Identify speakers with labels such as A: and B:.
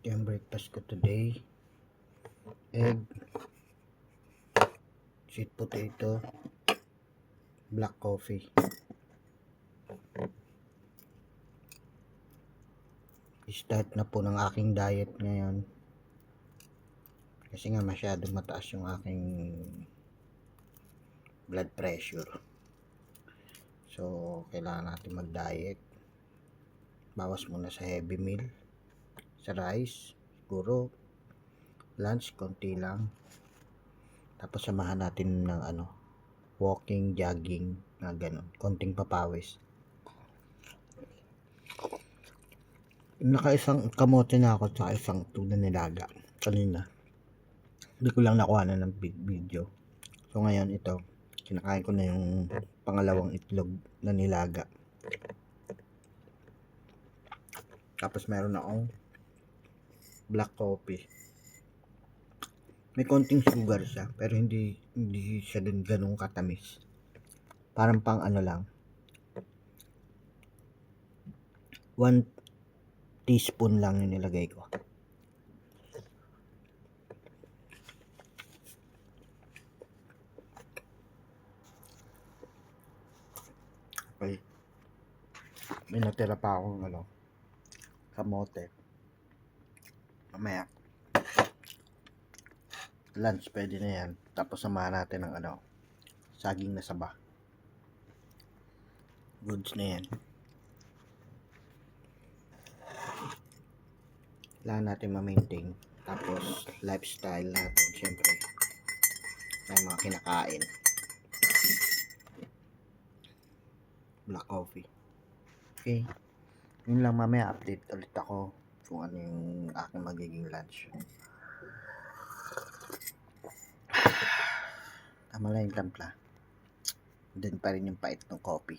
A: Ito yung breakfast ko today. Egg, sweet potato, black coffee. Start na po ng aking diet ngayon. Kasi nga masyadong mataas yung aking blood pressure. So, kailangan natin mag-diet. Bawas muna sa heavy meal. Sa rice, siguro lunch, konti lang. Tapos samahan natin ng walking, jogging, na ganun. Konting papawis. Nakaisang kamote na ako sa isang tuna nilaga kanina. Hindi ko lang nakuha na ng video. So ngayon ito, kinakain ko na yung pangalawang itlog na nilaga. Tapos meron akong black coffee. May konting sugar siya, pero hindi siya din ganun katamis. Parang pang lang. 1 teaspoon lang yung nilagay ko. Okay. May natira pa akong kamote. Mamaya lunch pwede na yan. Tapos samahan natin ng saging na saba. Goods na yan. Kailangan natin ma-maintain. Tapos lifestyle natin syempre may mga kinakain. Black coffee. Okay. Yun lang, mamaya update ulit ako kung ano yung aking magiging lunch. Tama lang yung tampla. Din pa rin yung pait ng coffee.